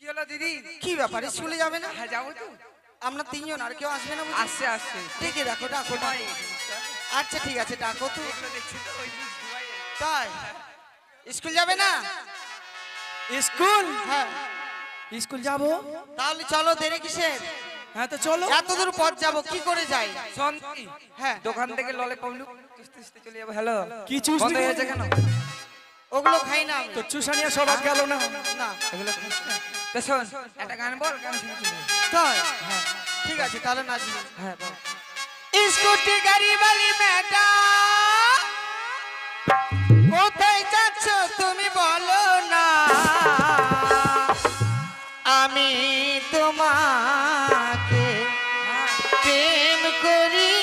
হলো দিদি? কি ব্যাপার স্কুলে যাবে না? হ্যাঁ যাবো তো। আমরা তিনজন, আর কেউ আসবে না? আসছে আসছে। ডেকে ডাকো ডাকো ডাকো। আচ্ছা ঠিক আছে ডাকো তো। দেখছি তো ওই তাই স্কুল যাবে না? স্কুল? হ্যাঁ স্কুল যাবো। তাহলে চলো, দেরি কিসের? হ্যাঁ তো চলো। এত দূর পথ যাবো, কি করে যাই? শান্তি। হ্যাঁ দোকান থেকে ললে পাবলু চুষতে চুষতে চলে যাবো। হ্যালো কি চুষ বন্ধ হয়েছে কেন? ওগুলো খাই না আমি। তো চুষানিয়া সবাই গেল না। না এগুলো খাস না? তো শোন একটা গান বল, গান শুনে চলে যাবো। তাই ঠিক আছে তাহলে নাচবো। হ্যাঁ বল। স্কুটি গাড়ি বালি ম্যাডাম, কোথায় যাচ্ছ তুমি বলো না, আমি তোমাকে প্রেম করি,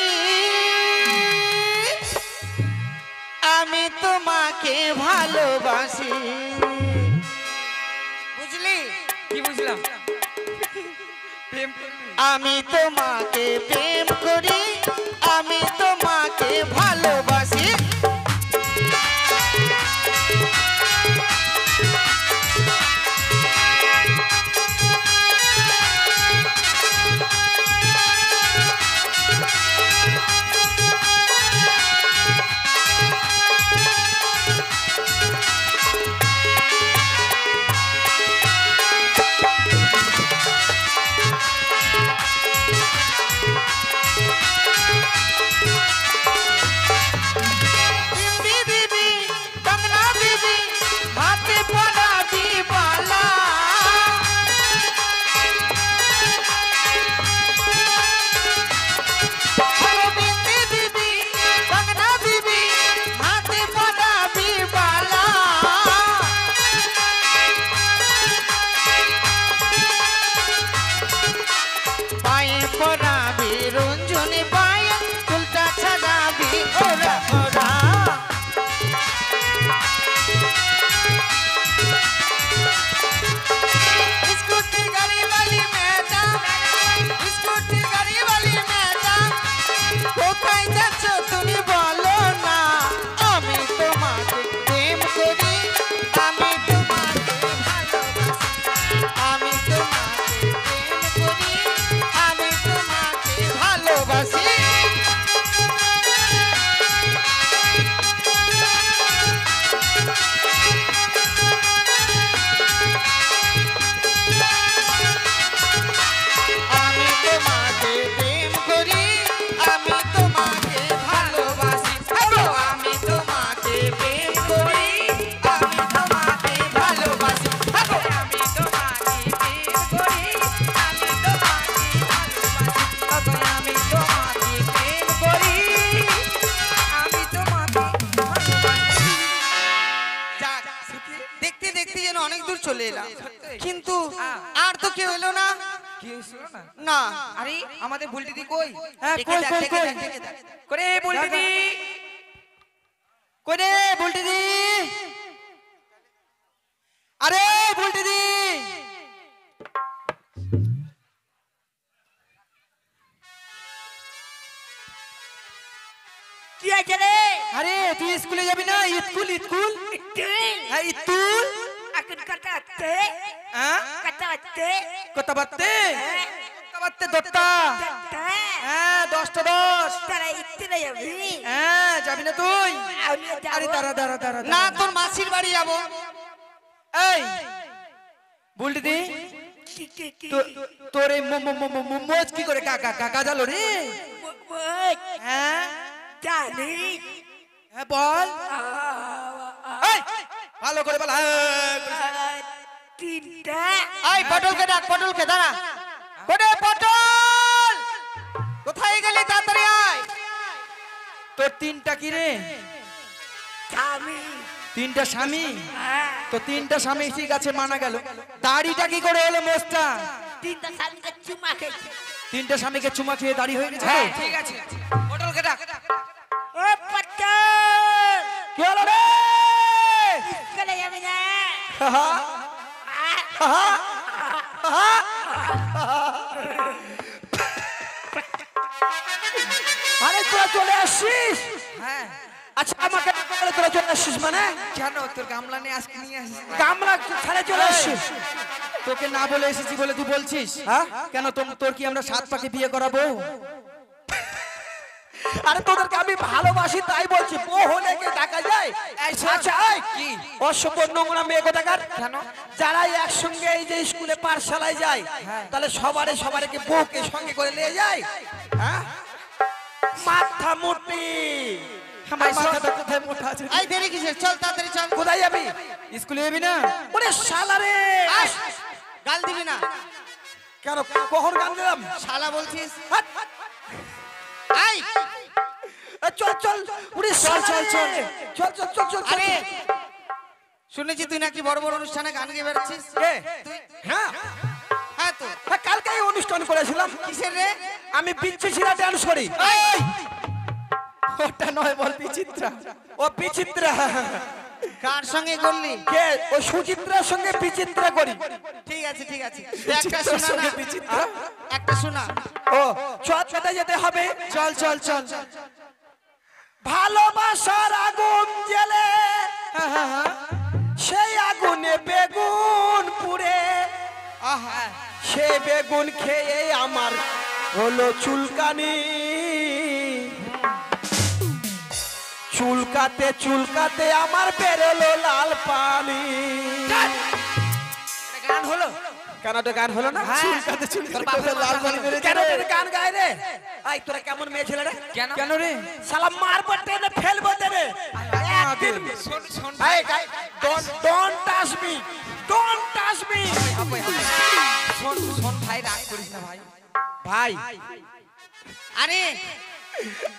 আমি তোমাকে ভালোবাসি। বুঝলি? কি বুঝলাম? প্রেম করবি? আমি তোমাকে প্রেম করি, আমি তোমাকে ভালোবাসি। बिंदी दीदी, कंगना दीदी, हाथे पड़ा दीवाला, हेलो बिंदी दीदी, कंगना दीदी, हाथे पड़ा दीवाला, पाए पड़ा भी रंजनी पाए, उल्टा छड़ा भी ओरा ओरा। स्कूटी गाड़ी वाली मैडम, स्कूटी गाड़ी वाली मैडम, কোথায় যাচ্ছ তুমি বলো না, আমি তোমাকে প্রেম করি, আমি তোমাকে ভালোবাসি, আমি তোমাকে প্রেম করি, আমি তোমাকে ভালোবাসি। আমি তোমাকে প্রেম করি, আমি তোমাকে ভালোবাসি, আমি তোমাকে প্রেম করি, আমি তোমাকে ভালোবাসি, আমি তোমাকে প্রেম করি, আমি তোমাকে ভালোবাসি। আমি তোমাকে প্রেম করি, আমি তোমাকে ভালোবাসি। যাক, দেখতে দেখতে যেন অনেক দূর চলে এলাম, কিন্তু আর তো কেউ এলো না। কি হয়েছিল না? না আরে আমাদের বুলটি দি কই? হ্যাঁ ডেকে কই ডাক, কই ডেকে কই ডাক, ডেকে ডাক। করে বুলটি দি কই রে বুলটি দি? আরে বুলটি দি, কি আছে রে? আরে তুই স্কুলে যাবি না? স্কুল স্কুল হ্যাঁ স্কুল। এখন কথা হচ্ছে, হ্যাঁ কথা হচ্ছে, কত বাত্তে কত বাত্তে দত্তা। হ্যাঁ 10টা 10। তারা ইচ্ছে যাবি? হ্যাঁ যাবি না তুই? আমিও যাবো। আরে দাঁড়া দাঁড়া দাঁড়া না দাঁড়া। তোর মাসির বাড়ি যাবো। এই বুলটি দি, কি? তোর এই মোজ কি করে কাকা কাকা জালো রে? হ্যাঁ জানি হ্যাঁ বল। এই, ভালো করে বল। তিনটা এই পটলকে ডাক, পটলকে দাঁড়া। কোটে পটল, কোথায় গেলি? তাড়াতাড়ি আয়। তোর তিনটা কি রে? স্বামী। তিনটা স্বামী? তো তিনটা স্বামী ঠিক আছে মানা গেল, দাড়িটা কি করে হলো মোজটা? তিনটা স্বামীকে চুমা খেয়েছে। তিনটা স্বামীকে চুমা খেয়ে দাড়ি হয়ে গেছে? হ্যাঁ ঠিক আছে, পটলকে ডাক। ও পটল, কি হলো রে? চলে যাবে না? আরে তোরা চলে আসছিস? হ্যাঁ আচ্ছা আমাকে বলে তোরা চলে আসছিস মানে? কেন তোর গামলা নিয়ে আজকে নিয়ে আসিস? গামলা ছাড়ে চলে আসছিস? তোকে না বলে এসেছি বলে তুই বলছিস হ্যাঁ? কেন তোর কি আমরা 7 পাকে বিয়ে করাবো? আরে তোদেরকে আমি ভালোবাসি তাই বলছি, বউ হলে কি ডাকা যায়? আচ্ছা এই কি? অসভ্য নোংরা মেয়ে কোথাকার, কেন? যারা একসঙ্গে এই যে স্কুলে পাঠশালায় যায় তাহলে সবারকে বউকে সঙ্গে করে নিয়ে যায়, হ্যাঁ? মাথা মুটি, আমার মাথাটা কোথায় মোটা আছে? এই দেরি কিসের, চল তাড়াতাড়ি চল। কোথায় যাবি? স্কুলে যাবি না? ওরে শালা রে, আস, গাল দিবি না, কেন কখন গান দিলাম? শালা বলছিস? হাট, এই এ চল চল, ওরে শালা রে, চল চল চল চল চল। আরে শুনেছি তুই নাকি বড় বড় অনুষ্ঠানে গান গেয়ে বেড়াচ্ছিস। কে? তুই? হ্যাঁ হ্যাঁ তো হ্যাঁ, কালকে এই অনুষ্ঠান করেছিলাম। কিসের রে? আমি পিচ্ছি ছিলা ডান্স করি। এই, ওটা নয়, বল বিচিত্রা। ও বিচিত্রা, কার সঙ্গে করলি? কে? ও সুচিত্রার সঙ্গে বিচিত্রা করি। ঠিক আছে ঠিক আছে, একটা শোনা না, বিচিত্রা। একটা শোনা। ও চল, কোথায় যেতে হবে? চল চল চল। ভালোবাসার আগুন জ্বেলে হ্যাঁ হ্যাঁ হ্যাঁ। সেই আগুনে বেগুন পুড়ে, আহা, সে বেগুন খেয়ে আমার হলো চুলকানি, চুলকাতে চুলকাতে আমার বেরোলো লাল পানি। এটা গান হলো? কেন তো গান হলো না? চুলকাতে চুলকাতে লাল পানি বেরিয়েছে কেন রে। তোর গান গায় রে? আই তোরা কেমন মেয়ে ছেলে রে? কেন? কেন রে? শালা মারবো টেনে ফেলবো দেবে একদিন। শোন শোন এই don't touch me, don't touch me. হবে, হবে। শোন শোন ভাই, রাগ করিস না ভাই। ভাই আরে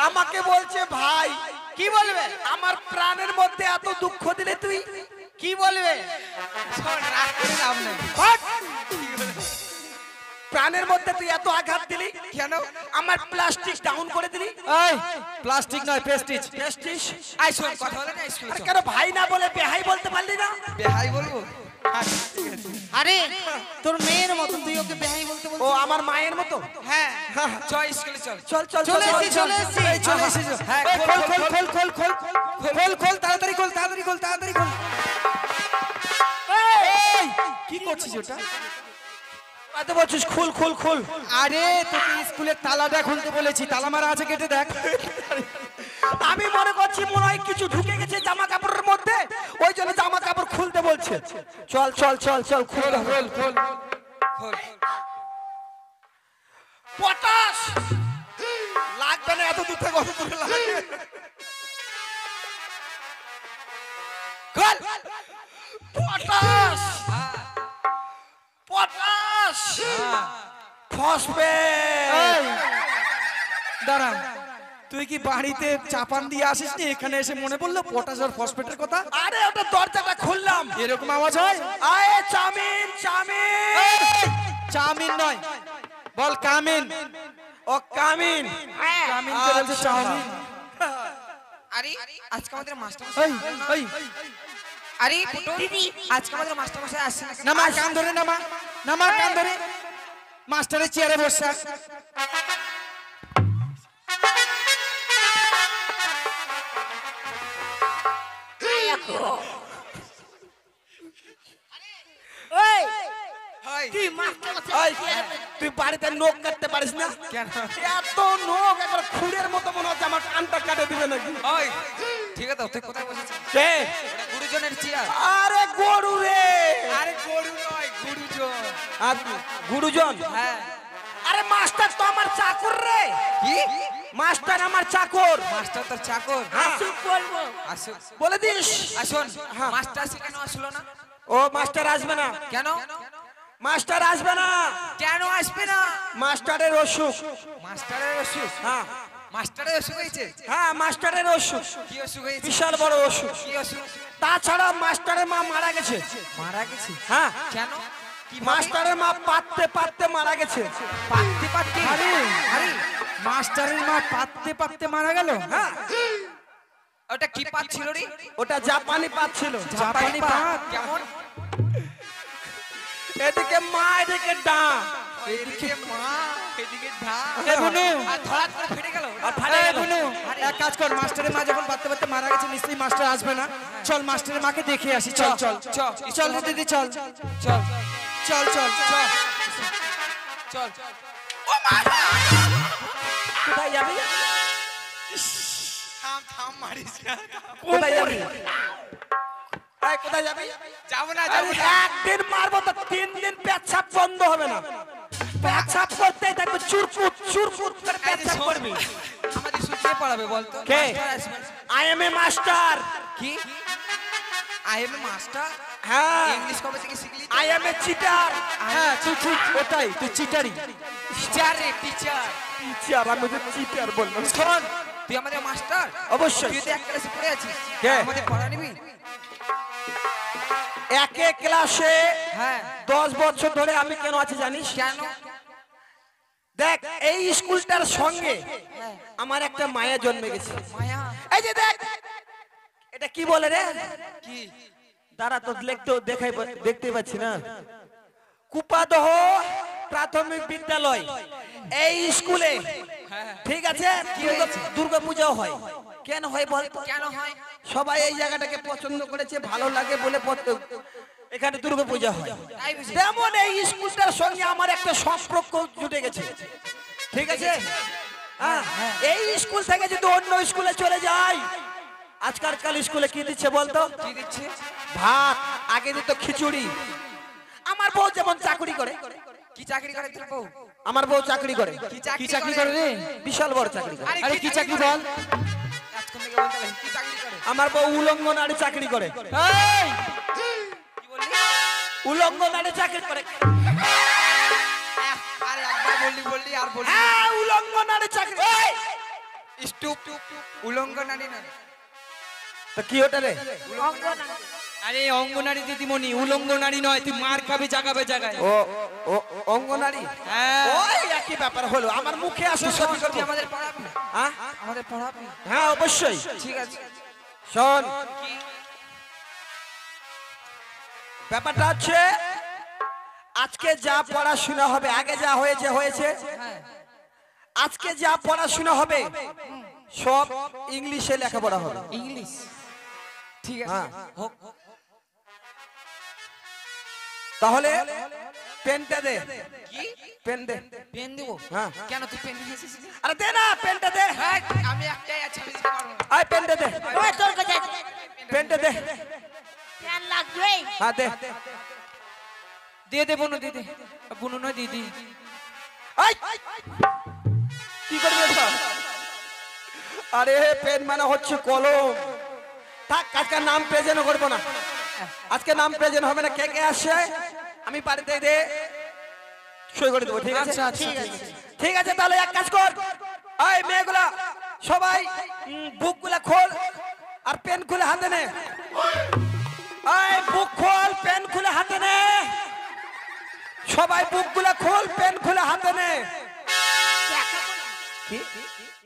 আমাকে বলছে ভাই, কি বলবে? আমার প্রাণের মধ্যে এত দুঃখ দিলে তুই? কি বলবে? শোন, রাগ করে লাভ নেই। হট! প্রাণের মধ্যে তুই এত আঘাত দিলি, কেন? আমার প্লাস্টিক ডাউন করে দিলি। এই প্লাস্টিক নয়, প্রেস্টিজ। প্রেস্টিজ। আই শোন, কথা বলে না স্কুলে আর চল। কেন ভাই না বলে বেহাই বলতে পারলি না? বেহাই বলবো? আরে তোর মেয়ের মতন তুই ওকে বেহাই বলতে ও বলছিস? আমার মায়ের মতো। হ্যাঁ, চল স্কুলে চল। চল চল চলে এসেছি, চলে এসেছি। এই চলে এসেছো। হ্যাঁ, এই খোল, খোল খোল খোল খোল খোল খোল খোল, তাড়াতাড়ি খোল, তাড়াতাড়ি খোল, তাড়াতাড়ি খোল। এই কি করছিস ওটা? এত বলছিস খুল খুল খুল। আরে তোকে স্কুলের তালাটা খুলতে বলেছি, তালা মারা আছে, কেটে দেখ। আমি মনে করছি মনে হয় কিছু ঢুকে গেছে জামা কাপড়ের মধ্যে, ওই জন্য জামা কাপড় খুলতে বলছে। চল চল চল চল খুল খোল খোল। খোল। পটাশ লাগবে না, এত দূর থেকে অত দূরে লাগবে। খোল। Potash potash phosphate. এই দাঁড়া, তুই কি বাড়িতে চাপান দিয়ে আসিস নি? এখানে এসে মনে পড়লো পটাশ আর ফসফেটের কথা? আরে ওটা দরজাটা খুললাম, এরকম আওয়াজ হয়? আয়ে চামিন চামিন। এই, চাউমিন নয়, বল কামিন। ও কামিন। কামিন করে বলছে চাউমিন। আরে আজকে আমাদের মাস্টার এই এই আরে ফুটো, আজকে আমাদের মাস্টার মশাই আসছে না কেন? নামা কান ধরে, নামা নামা কান ধরে। মাস্টারের চেয়ারে বসা। ওই হয়। তুই মাস্টার ওই, তুই বাড়িতে নখ কাটতে পারিস না? কেন? এত নখ একবার খুঁড়ের মতো মনে হচ্ছে আমার কানটা কাটে দিবে নাকি। ওই, ঠিক আছে, তুই কোথায় বসেছিস? কে? ওটা গুরুজনের চেয়ার। আরে গরু রে। আরে গরু নয়, গুরুজন। আর গুরুজন? হ্যাঁ। আরে মাস্টার তো আমার চাকর রে। কি? মাস্টার আমার চাকর। মাস্টার তোর চাকর? চুপ বলবো আসুক। বলে দিস। আসুন। হ্যাঁ। মাস্টার সে কেন আসলো না? ও মাস্টার আসবে না, কেন? মাস্টার আসবে না। কেন আসবে না? মাস্টারের অসুখ। মাস্টারের অসুখ? হ্যাঁ মাস্টারের অসুখ হয়েছে? হ্যাঁ, মাস্টারের অসুখ, কি অসুখ হয়েছে? বিশাল বড় অসুখ। কি অসুখ? তাছাড়া মাস্টারের মা মারা গেছে। মারা গেছে? হ্যাঁ, কেন? কি মাস্টারের মা পাততে পাততে মারা গেছে। পাততে পাততে? আরে আরে মাস্টারের মা পাততে পাততে মারা গেল? হ্যাঁ, ওটা কি পাত ছিল রে? ওটা জাপানি পাত ছিল। জাপানি পাত? কেমন? এদিকে মা এদিকে ডা। এদিকে মা, এদিকে ধা। এ বুনু, আর ধড়াত করে ফেটে গেল। আর ফাটে এ গেল। বুনু, এক কাজ কর, মাস্টারের মা যখন পাততে পাততে মারা গেছে, নিশ্চয়ই মাস্টার আসবে না। চল মাস্টারের মাকে দেখে আসি, চল চল চল, চল রে দিদি, চল চল। চল চল চল চল কোথায় যাবি থাম থাম মারিস না। কোথায় যাবি এই, কোথায় যাবি যাবো না আরে একদিন মারবো তো 3 দিন পেচ্ছাপ বন্ধ হবে না পেচ্ছাপ করতেই থাকবে চুরপুট চুরপুট করে পেচ্ছাপ করবি আমাদের সুখে পড়াবে বলতো কে? মাস্টার আসবে। আই এম এ মাস্টার কি আই এম মাস্টার হ্যাঁ ইংলিশ কবে থেকে শিখলি আই এম এ চিটার হ্যাঁ তুই ঠিক ওটাই তুই চিটারি টিচার রে টিচার টিচার আমি তো চিটার বললাম শোন তুই আমাদের মাস্টার অবশ্যই তুই তো এক ক্লাসে পড়ে আছিস কে? আমাদের পড়া নিবি একে ক্লাসে হ্যাঁ 10 বছর ধরে আমি কেন আছি জানিস কেন দেখ এই স্কুলটার সঙ্গে আমার একটা মায়া জন্মে গেছে মায়া এই যে দেখ এটা কি বলে রে কি দাঁড়া তো দেখতে পাচ্ছি না কুপাদহ প্রাথমিক বিদ্যালয় এই স্কুলে ঠিক আছে দুর্গা পূজাও হয় কেন হয় বলতো কেন হয় সবাই এই জায়গাটাকে পছন্দ করেছে ভালো লাগে বলে এখানে দুর্গা পূজা হয় তাই বুঝি তেমন এই স্কুলটার সঙ্গে আমার একটা সম্পর্ক জুটে গেছে ঠিক আছে হ্যাঁ এই স্কুল থেকে যদি অন্য স্কুলে চলে যাই আজকাল স্কুলে কি দিচ্ছে বলতো কি দিচ্ছে ভাত আগে দিত খিচুড়ি আমার বউ যেমন চাকরি করে কি চাকরি করে তোর বউ আমার বউ চাকরি করে কি চাকরি করে রে বিশাল বড় চাকরি করে আরে কি চাকরি বল আজকে থেকে বলতে লাগি কি চাকরি করে আমার বউ উলঙ্গ নারী চাকরি করে এই কি বললি উলঙ্গ নারী চাকরি করে আরে একবার বললি আর বললি হ্যাঁ উলঙ্গ নারী চাকরি স্টুপ উলঙ্গ নারী না তো কি ওটা রে আরে অঙ্গনারী দিদিমণি উলঙ্গ নারী নয় তুই মার খাবি জাগাবে জায়গায় ও ও অঙ্গ নারী হ্যাঁ ওই একই ব্যাপার হলো আমার মুখে আসে সত্যি তুই কথা আমাদের পড়াবি হ্যাঁ আমাদের পড়াবি হ্যাঁ অবশ্যই ঠিক আছে শোন কি ব্যাপারটা হচ্ছে আজকে যা পড়াশোনা হবে আগে যা হয়েছে হয়েছে হ্যাঁ আজকে যা পড়াশোনা হবে সব ইংলিশে লেখাপড়া হবে ইংলিশ ঠিক আছে হ্যাঁ। হোক তাহলে পেনটা দে কি পেন দে পেন দেবো হ্যাঁ। কেন তুই পেন নিয়ে এসেছিস আরে দে না পেনটা দে হ্যাঁ আমি একটাই আছে আমি দিতে পারবো না। আয় পেনটা দে ওই তোর কাছে পেনটা দে প্যান লাগবে হ্যাঁ দে দিয়ে দে বোনো দিদি বোনো নয় দিদি আয় কি করবি এটা আরে পেন মানে হচ্ছে কলম থাক আজকে নাম প্রেজেন্ট করবো না আজকে নাম প্রেজেন্ট হবে না কে কে আসে আমি বাড়িতে দে সই করে দেবো ঠিক আছে আচ্ছা, আচ্ছা, ঠিক আছে ঠিক আছে তাহলে এক কাজ কর এই মেয়েগুলা সবাই বুক গুলা খোল আর পেন খুলে হাতে নে এই বুক খোল পেন খুলে হাতে নে সবাই বুক গুলা খোল পেন খুলে হাতে নে কি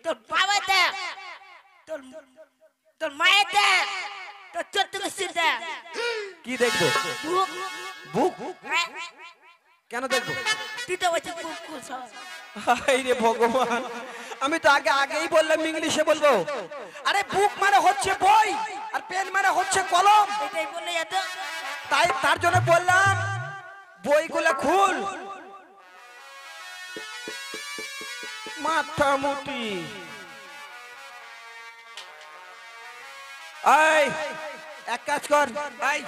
তোর বাবা দেখ তোর তোর মায়ের দেখ তোর চতুর্থ দেখ কি দেখবো বুক হ্যাঁ? কেন দেখবো তুই তো বলছিস বুক খুল সব হায় রে ভগবান আমি তো আগেই বললাম ইংলিশে বলবো আরে বুক মানে হচ্ছে বই আর পেন মানে হচ্ছে কলম এটাই বলে যেত তাই তার জন্য বললাম বইগুলো খুল মাথা মুটি এই এক কাজ কর এই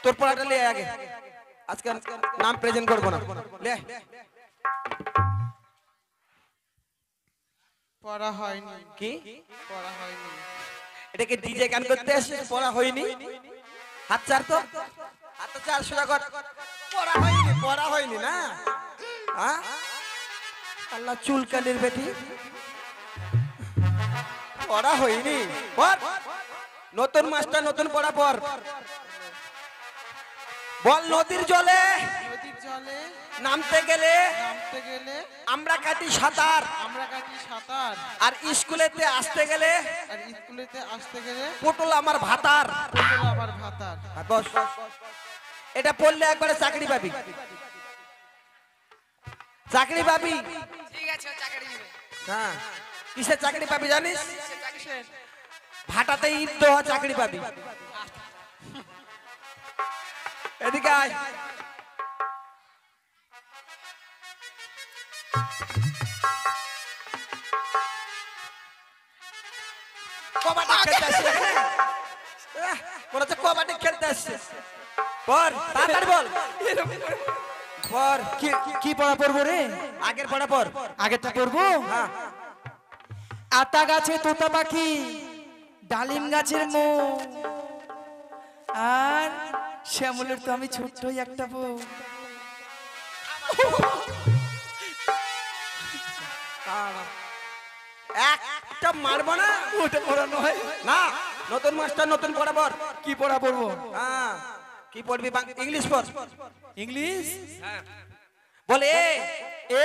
তোর পড়াটা লে আগে আজকে নাম প্রেজেন্ট করবো না লে পড়া হয়নি কি পড়া হয়নি এটা কি ডিজে গান করতে আসছিস পড়া হয়নি হাত চার তো হাত চার সোজা কর পড়া হয়নি না হ্যাঁ আল্লাহ চুলকানির বেটি পড়া হয়নি পড় নতুন মাস্টার নতুন পড়া পড় বল নদীর জলে নদীর জলে নামতে গেলে নামতে গেলে আমরা কাটি সাঁতার আমরা কাটি সাঁতার আর স্কুলেতে আসতে গেলে আর স্কুলেতে আসতে গেলে পটল আমার ভাতার পটল আবার ভাতার বস এটা পড়লে একবারে চাকরি পাবি চাকরি পাবি ঠিক আছে ও চাকরি দিবে হ্যাঁ কিসের চাকরি পাবি জানিস সে চাকরি ভাটাতে ইট দেওয়া চাকরি পাবি এদিকে আয় কবাডি খেলতে আসছে মনে হচ্ছে কবাডি খেলতে আসছে পর তাড়াতাড়ি বল পর কি কি পড়া পড়বো রে? আগের পড়া পর আগেরটা পড়বো। হ্যাঁ আতা গাছে তোতা পাখি, ডালিম গাছের মো, আর শ্যামলের তো আমি ছোট্টই একটা বউ। একটা মারবো না ওটা পড়ানো হয় না নতুন মাস্টার নতুন পড়া পর কি পড়া পড়বো? হ্যাঁ কি পড়বি ইংলিশ পড় ইংলিশ। বলে এ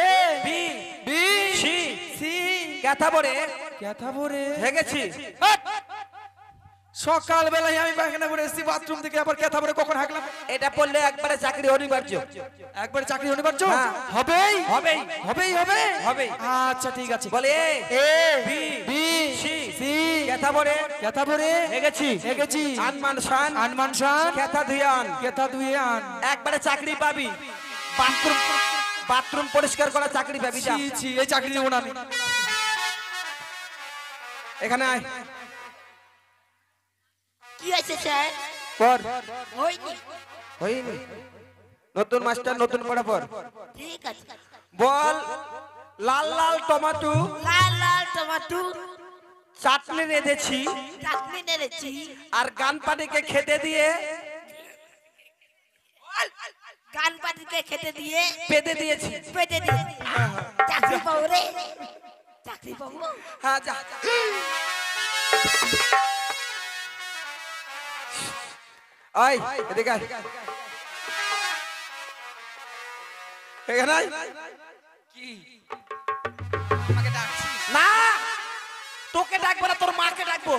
A B B C C কথা পড়ে কথা বলে হেগেছি সকাল বেলায় আমি পায়খানা করে এসেছি বাথরুম থেকে, আবার কথা বলে কখন হাঁকলাম? এটা পড়লে একবারে চাকরি অনিবার্য একবার চাকরি অনিবার্য হ্যাঁ। হবেই হবেই হবেই হবে হবেই। আচ্ছা ঠিক আছে। বলে এ A B B C C কথা পড়ে কথা বলে হেগেছি হেগেছি আনমান শান আনমান শান কথা ধুয়ান কথা দুয়ে আন। একবারে চাকরি পাবি বাথরুম বাথরুম পরিষ্কার করা চাকরি পাবি যা ছি ছি এই চাকরি দেবো না আমি। এখানে আয় কি হয়েছে স্যার? পর হয়নি। হইনি নতুন মাস্টার নতুন পড়া পর ঠিক আছে। বল লাল লাল টমেটো লাল লাল টমাটো চাটনি রেঁধেছি চাটনি নেড়েছি, আর গান পাটিকে খেতে দিয়ে গান পাতিকে খেতে দিয়ে পেতে দিয়েছি পেটে দিয়েছি। চাকরি পাবো রে, চাকরি পাবো। হ্যাঁ যা আয় এদিকে আয় এখানে আয়। কি আমাকে ডাকছিস? না তোকে ডাকবো না তোর মাকে ডাকবো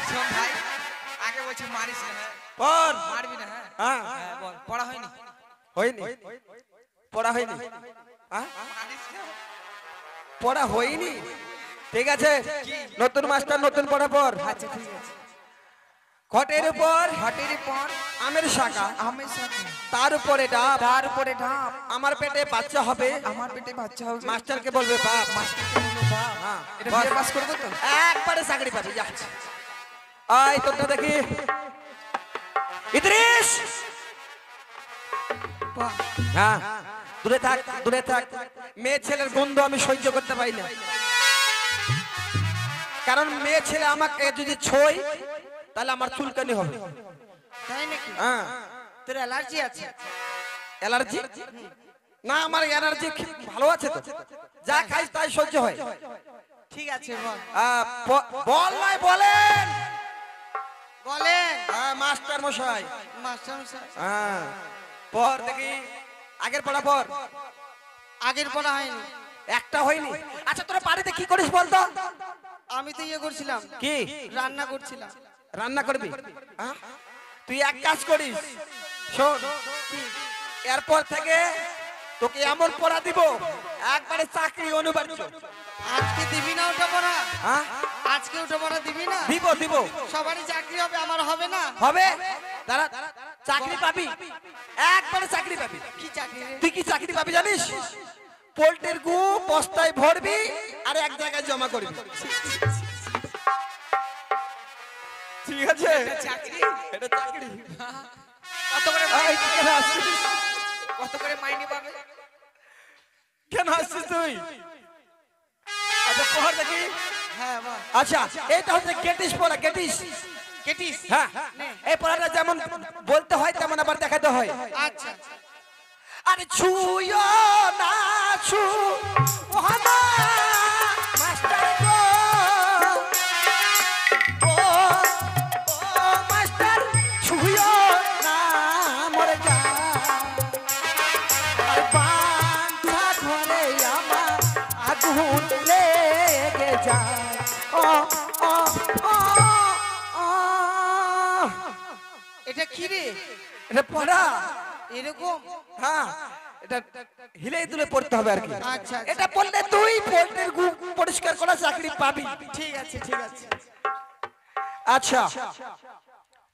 শোন ভাই, আগে বলছি মারিস না, হ্যাঁ? পর মারবি না, হ্যাঁ? হ্যাঁ হ্যাঁ, বল পড়া হয়নি? হয়নি পড়া হয়নি হ্যাঁ? মারিস না? পড়া হয়নি ঠিক আছে নতুন মাস্টার নতুন পড়া পর আচ্ছা ঠিক আছে। ঘটের উপর ঘটের পর আমের শাখা আমের সাথে তার উপরে ডাব তার উপরে ঢাপ, আমার পেটে বাচ্চা হবে আমার পেটে বাচ্চা হবে। মাস্টারকে বলবে বাপ মাস্টারকে বলবো বাপ। হ্যাঁ, এটা বস। বিয়ে পাস করবো তো? একবারে চাকরি পাবি যা আয় তোরটা দেখি ইদ্রিস বাহ, হ্যাঁ দূরে থাক দূরে থাক মেয়ে ছেলের গন্ধ আমি সহ্য করতে পারি না কারণ মেয়ে ছেলে আমাকে যদি ছই তাহলে আমার চুলকানি হবে তাই নাকি? হ্যাঁ তোর অ্যালার্জি আছে? অ্যালার্জি না আমার এনার্জি ভালো আছে তো যা খাইস তাই সহ্য হয় ঠিক আছে বল। বল নাই বলেন বলেন মাস্টার মশাই মাস্টার মশাই। হ্যাঁ পর দেখি আগের পড়া পর আগের পড়া হয়নি। একটা হয়নি আচ্ছা তোরা বাড়িতে কি করিস বলতো আমি তো ইয়ে করছিলাম, কি রান্না করছিলাম। রান্না করবি হ্যাঁ? তুই এক কাজ করিস শোন এরপর থেকে তোকে এমন পড়া দিব একবারে চাকরি অনিবার্য আজকে দিবি না ওটা পড়া? হ্যাঁ আজকে ওটা পড়া দিবি না? দিব দিব সবারই চাকরি হবে, আমার হবে না? হবে দাঁড়া চাকরি পাবি একবারে চাকরি পাবি কি চাকরি রে? তুই কি চাকরি পাবি জানিস পোল্ট্রির গু বস্তায় ভরবি আর এক জায়গায় জমা করবি ঠিক আছে চাকরি এটা চাকরি কত করে এই, মাইনে তুই কেন আসছিস? কত করে মাইনে পাবে? কেন আসছিস তুই আচ্ছা পড় দেখি হ্যাঁ বল। আচ্ছা এটা হচ্ছে গেটিস পড়া গেটিস কেটিস? হ্যাঁ এই পড়াটা যেমন বলতে হয় তেমন আবার দেখাতে হয় আচ্ছা আরে ছুঁয়ো না ছু ওহানা মাস্টার গো ও ও মাস্টার ছুঁয়ো না মরে যা আর পান্থা ঘরে আমার আগুন লেগে যায় ও ও ও ও এটা কি রে? এটা পড়া এরকম? হ্যাঁ এটা হিলে তুলে পড়তে হবে আর কি আচ্ছা, এটা পড়লে তুই পোল্ট্রির গু পরিষ্কার করা চাকরি পাবি ঠিক আছে ঠিক আছে। আচ্ছা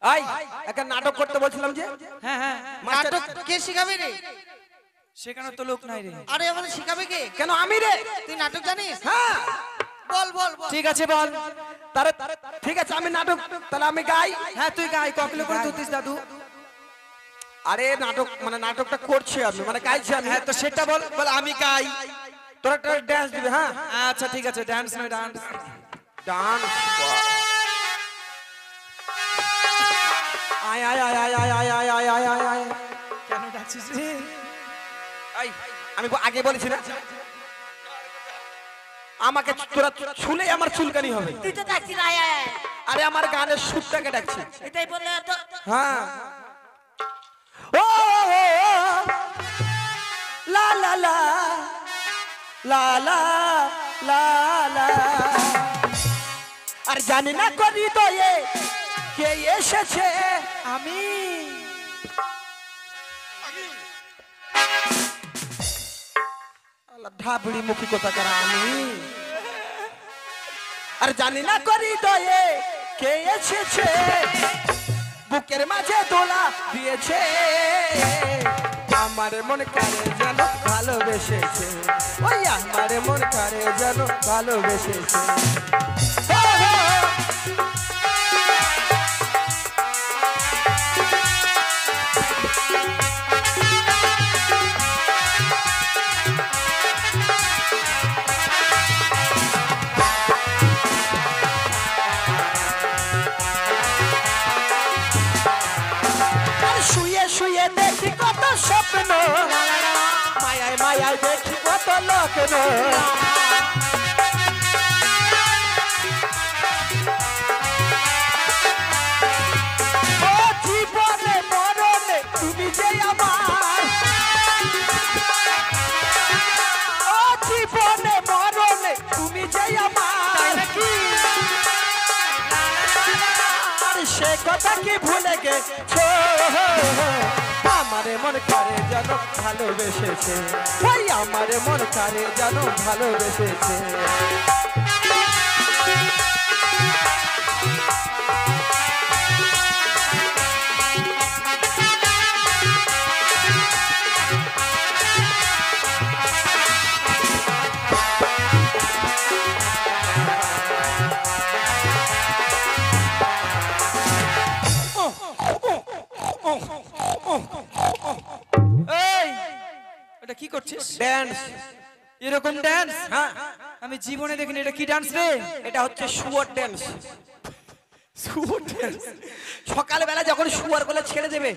আই একটা নাটক করতে বলছিলাম যে হ্যাঁ হ্যাঁ মাস্টার নাটক কে শিখাবে রে? সেখানে তো লোক নাই রে। আরে আমাদের শিখাবে কে? কেন আমি রে? তুই নাটক জানিস? হ্যাঁ বল বল বল। ঠিক আছে বল। তারে ঠিক আছে আমি নাটক তাহলে আমি গাই। হ্যাঁ তুই গাই, কপিলে করে তুতিস দাদু। আরে নাটক মানে নাটকটা করছি আমি মানে গাইছি আমি। হ্যাঁ তো সেটা বল, বল আমি গাই। তোরা একটা ড্যান্স দিবি। হ্যাঁ আচ্ছা ঠিক আছে, ডান্স নয় ডান্স। ডান্স আয় আয় আয় আয় আয় আয় আয় আয় আয় আয়। কেন ডাকছিস রে? এই, আমি আগে বলেছি না আমাকে তোরা ছুলেই আমার চুলকানি হবে। তুই তো ডাকছিস আয় আয় আয়। আরে আমার গানের সুরটাকে ডাকছি। এটাই বললে তো। হ্যাঁ ও লা লা লা লা লা লা লা। আর জানি না করি দয়ে কে এসেছে। আমি ঢাবড়ি মুখী কথা করা আমি। আর জানি না করি দয়ে কে এসেছে, বুকের মাঝে দোলা দিয়েছে। আমার মন কারে যেন ভালোবেসেছে, ওই আমার মন কারে যেন ভালোবেসেছে। শুয়ে শুয়ে দেখি কত স্বপ্ন, মায়ায় মায়ায় দেখি কত লগ্ন। ও জীবনে মরণে তুমি যে আমার, ও জীবনে মরণে তুমি যে আমার। আর সে কথা কি ভুলে গেছো, আমারে মন করে যেন ভালোবেসেছে, ওই আমারে মন করে যেন ভালোবেসেছে। এই এটা কি করছিস? ড্যান্স। এরকম ডান্স হ্যাঁ আমি জীবনে দেখিনি। এটা কি ডান্স রে? এটা হচ্ছে শুয়োর ড্যান্স। সকালবেলা যখন শুয়োর বলে ছেড়ে দেবে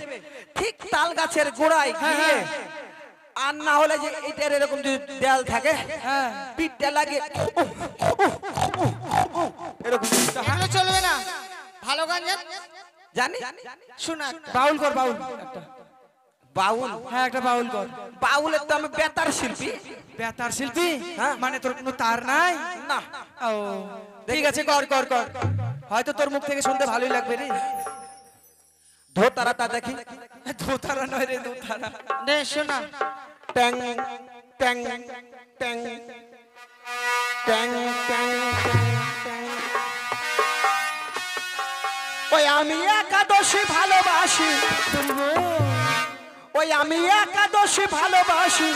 ঠিক তাল গাছের গোড়ায় গিয়ে, আর না হলে যে এটার এরকম যদি দেয়াল থাকে হ্যাঁ পিঠটা লাগে এরকম। এগুলো চলবে না। ভালো গান জানি শোনা। বাউল কর, বাউল একটা। বাউল? হ্যাঁ একটা বাউল কর। বাউলের তো আমি বেতার শিল্পী। বেতার শিল্পী? হ্যাঁ। মানে তোর কোনো তার নাই? না ও ঠিক আছে, কর কর কর। হয়তো তোর মুখ থেকে শুনতে ভালোই লাগবে রে। ধোতারা তা দেখি। দোতারা নয় রে, দোতারা। নে শোনা। ট্যাং ট্যাং ট্যাং ট্যাং ট্যাং ট্যাং। ওই আমি একাদশী ভালোবাসি, ওই আমি একাদশী ভালোবাসি,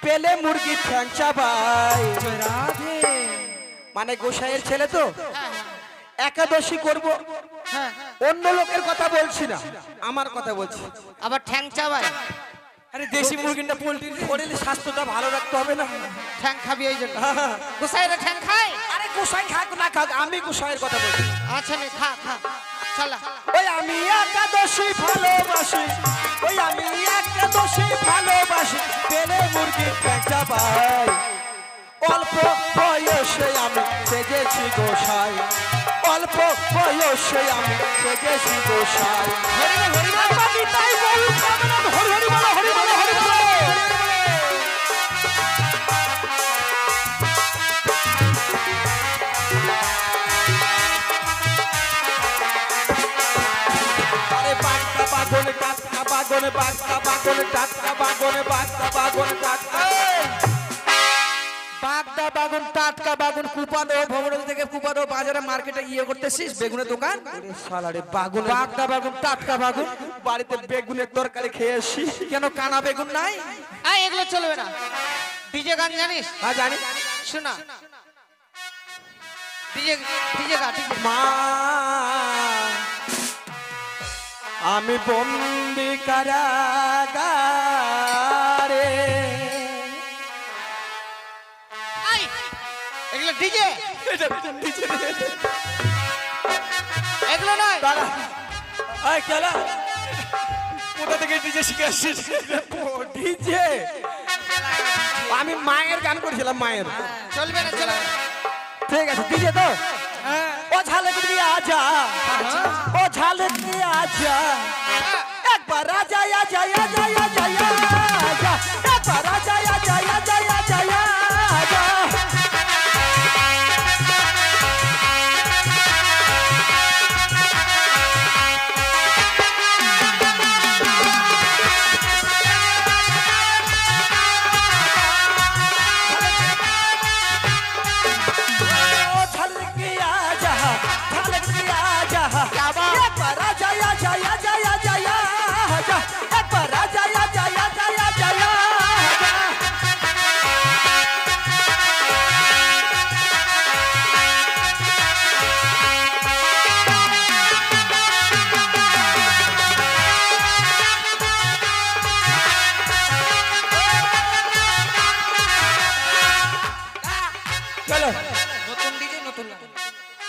পেলে মুরগি ঠ্যাং চাবাই। রাধে মানে গোসাইয়ের ছেলে তো একাদশী করব। অন্য লোকের কথা বলছি না, আমার কথা বলছি। আবার ঠ্যাং চাবাই। আরে দেশি মুরগিটা পোল্ট্রি শরীরের স্বাস্থ্যটা ভালো রাখতে হবে না? ঠ্যাং খাবি এই জন্য। গোসাইরা ঠ্যাং খায়? আরে গোসাই খাক না খাক, আমি গোসাইয়ের কথা বলছি। আচ্ছা নে খা খা চলা। ওই আমি একাদশী ভালোবাসি, ওই আমি একাদশী ভালোবাসি, পেলে মুরগি ঠ্যাং চাবাই। অল্প বয়সে আমি সেজেছি গোসাই, অল্প বয়সে আমি সেজেছি গোসাই। আমি তাই বলি, হরি হরি বলো, হরি বলো, হরি বলো। আরে বাগদা বাগনে টাটকা বাগনে, বাগদা বাগনে টাটকা বাগনে, বাগদা বাগনে টাটকা। বাগদা বাগুন টাটকা বাগুন কুপাদো ভবরল থেকে কুপাদো বাজারে মার্কেটে ইয়ে করতেছিস বেগুনের দোকান ওরে শালারে বাগুন বাগদা বাগুন টাটকা বাগুন বাড়িতে বেগুনের তরকারি খেয়ে আসি। কেন কানা বেগুন নাই? এগুলো চলবে না। ডিজে গান জানিস? হ্যাঁ জানি। শোনা ডিজে ডিজে গান ডিজে। মা আমি বন্দি কারাগারে। এগুলো ডিজে, এগুলো নয়। দাঁড়া এই খেলা কোথা থেকে ডিজে শিখে আসছিস? ডিজে আমি মায়ের গান করেছিলাম মায়ের। চলবে না চলবে না। ঠিক আছে ডিজে তো ও ঝালক দিয়ে আজা ও ঝালক দিয়ে আজা একবার আজা আজা আজা আজা আজা একবার আজা আজা আজা আজা আজা। নতুন ডিজে নতুন গান।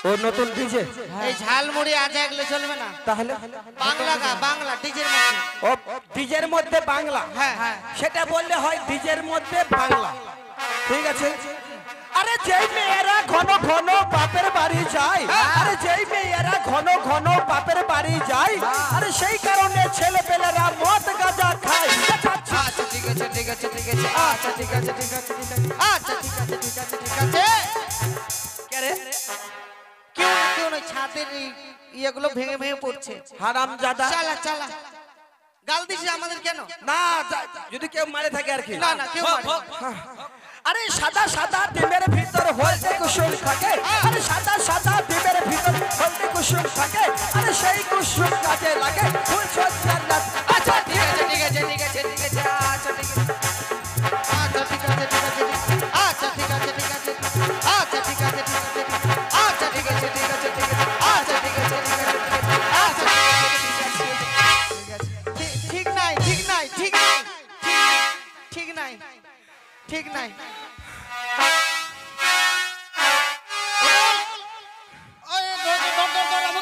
ও নতুন ডিজে এই ঝালমুড়ি আজা এগুলো চলবে না। তাহলে বাংলা গা, বাংলা ডিজের মধ্যে। ও ডিজের মধ্যে বাংলা, হ্যাঁ হ্যাঁ। সেটা বললে হয় ডিজের মধ্যে বাংলা। ঠিক আছে। আরে যেই মেয়েরা ঘন ঘন বাপের বাড়ি যায়, আরে যেই মেয়েরা ঘন ঘন বাপের বাড়ি যায়, আরে সেই কারণে ছেলেপেলেরা মদ গাঁজা খায়। আচ্ছা ঠিক আছে ঠিক আছে ঠিক আছে আচ্ছা ঠিক আছে ঠিক আছে ঠিক আছে আচ্ছা ঠিক আছে ঠিক আছে ঠিক আছে। কে রে? কেউ নয়, ছাদের ইয়েগুলো ভেঙে ভেঙে পড়ছে। হারামজাদা। চালা চালা। গাল দিছিস আমাদের কেন? না যদি কেউ মারে থাকে আর কি। না না কেউ মারে না। আরে সাদা সাদা ডিমের ভিতর হলদে কুসুম থাকে, আরে সাদা সাদা ডিমের ভিতর হলদে কুসুম থাকে, আরে সেই কুসুম কাজে লাগে ফুল সজ্জার রাত। আচ্ছা ঠিক আছে ঠিক আছে ঠিক আছে ঠিক আছে আচ্ছা ঠিক আছে আচ্ছা ঠিক আছে ঠিক আছে আচ্ছা ঠিক আছে ঠিক আছে আচ্ছা ঠিক আছে ঠিক আছে আচ্ছা ঠিক আছে ঠিক আছে ঠিক আছে আচ্ছা ঠিক আছে ঠিক আছে আচ্ছা ঠিক নাই ঠিক নাই ঠিক নাই ঠিক নাই ঠিক নাই।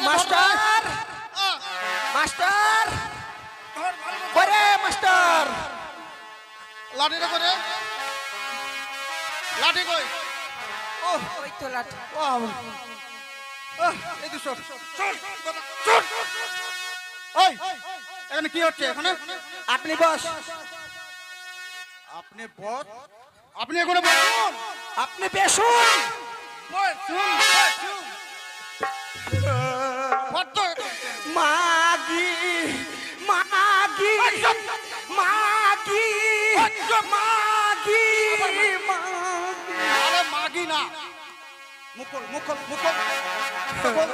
মাস্টার মাস্টার করে মাস্টার লাঠিটা করে লাঠি কই ওই তো লাঠি। এই তো সর সর সর। ওই এখানে কি হচ্ছে এখানে? আপনি বস, আপনি বস, আপনি এখানে বসুন। আপনি বেশুন। বসুন বসুন। বদ্ধ। মাগি মাগি মাগি মাগি মাগি। আরে মাগি না, মুকুল মুকুল মুকুল মুকুল।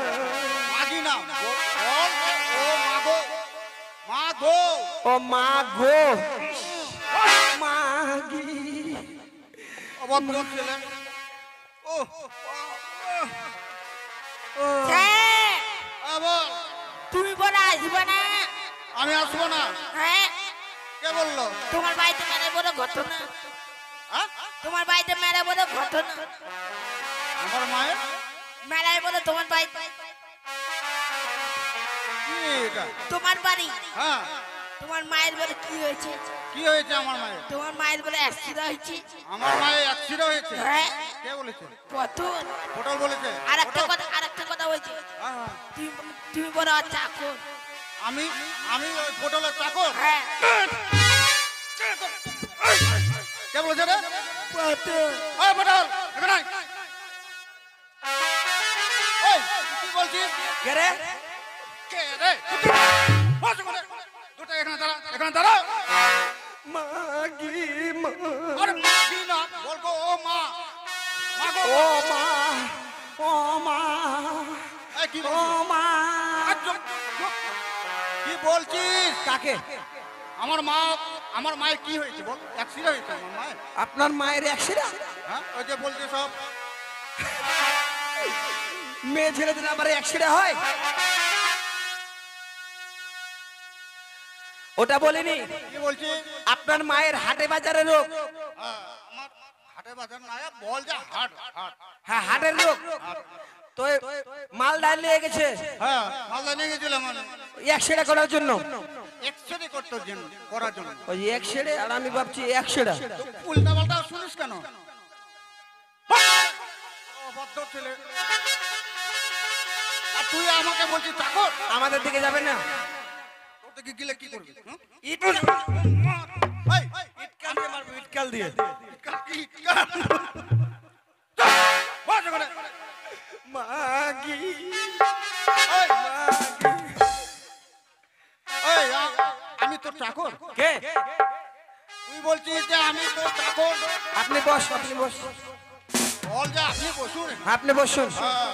মাগি না, ও মাগো মাগো। ও মাগো মাগি। অভদ্র ছেলে। ও বল। তুমি বলে আসবে না? আমি আসবো না। হ্যাঁ, কে বললো? তোমার বাড়িতে মেরে বলে ঘটনা, হ্যাঁ? তোমার বাড়িতে মেরে বলে ঘটনা, আমার মায়ের মেলায় বলে তোমার বাড়িতে, কি এটা? তোমার বাড়ি, হ্যাঁ, তোমার মায়ের বলে কি হয়েছে? কি হয়েছে আমার মায়ের? তোমার মায়ের বলে অ্যাক্সিডেন্ট হয়েছে। আমার মায়ের অ্যাক্সিডেন্ট হয়েছে। হ্যাঁ, কে বলেছে? পতন। পটল বলেছে। আরেকটা কথা বলছি, হ্যাঁ, হ্যাঁ। তুমি বলো চাকর। আমি আমি ওই পটলের চাকর। হ্যাঁ, কে বলেছে রে? পতন। ওই পটল এখানে আয়। ওই তুই কি বলছিস? কে রে? কে রে? বস ওখানে। দুটো এখানে দাঁড়া, এখানে দাঁড়া। মাগি মা। আরে মাগি না, বলবো ও মা। ও মা, ও মা, এই, কি ও বলছিস? মা। কি বলছিস? কাকে? আমার মায়ের কি হয়েছে বল? অ্যাক্সিডেন্ট হয়েছে আমার মায়ের। আপনার মায়ের অ্যাক্সিডেন্ট? হ্যাঁ, ওই যে বলছে সব। মেয়ে ছেলেদের আবার অ্যাক্সিডেন্ট হয়? ওটা বলিনি। কি বলছিস? আপনার মায়ের হাটে বাজারে রোগ। আমার হাটে বাজার না, বল যে হাট হাট। হ্যাঁ, হাটের রোগ। তো মাল ডাল নিয়ে গেছে হ্যাঁ, মালদা নিয়ে গেছিলাম আমি অ্যাক্সিডেন্ট করার জন্য। এক্সরে করতে জন্য করার জন্য। ওই অ্যাক্সিডেন্ট, আর আমি ভাবছি অ্যাক্সিডেন্ট। উল্টা পাল্টা শুনিস কেন? অবাধ্য ছেলে। আর তুই আমাকে বলছিস চাকর? আমাদের দিকে যাবে না। তোর দিকে গেলে কি করবি? হুম? ইট এই, কাল দিয়ে মারবো, ইট কাল দিয়ে। বস ওখানে। মাগি, এই, এই, আমি তোর চাকর? কে? তুই বলছিস যে আমি তোর চাকর? আপনি বস, আপনি বস, বল যে আপনি বসুন। আপনি বসুন। হ্যাঁ,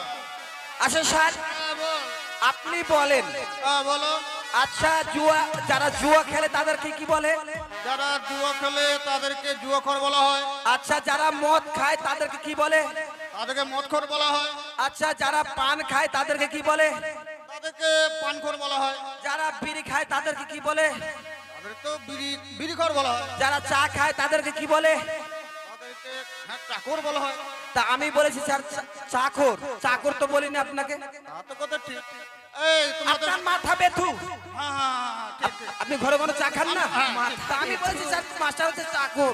আচ্ছা স্যার, বল। আপনি বলেন, হ্যাঁ, বলো। আচ্ছা জুয়া, যারা জুয়া খেলে তাদেরকে কি বলে? যারা জুয়া খেলে তাদেরকে জুয়াখোর বলা হয়। আচ্ছা যারা মদ খায় তাদেরকে কি বলে? তাদেরকে মদখোর বলা হয়। আচ্ছা যারা পান খায় তাদেরকে কি বলে? তাদেরকে পানখোর বলা হয়। যারা বিড়ি খায় তাদেরকে কি বলে? তাদের তো বিড়িখোর বলা হয়। যারা চা খায় তাদেরকে কি বলে? তাদেরকে চাকর বলা হয়। তা আমি বলেছি স্যার চাকর। চাকর তো বলিনি আপনাকে। তা তো কথা ঠিক। এই তোমাদের আপনার মাথা ব্যথু, হ্যাঁ, হ্যাঁ, ঠিক ঠিক। আপনি ঘরে ঘরে চা খান না। হ্যাঁ, তা আমি বলেছি স্যার মাস্টার হচ্ছে চাকর।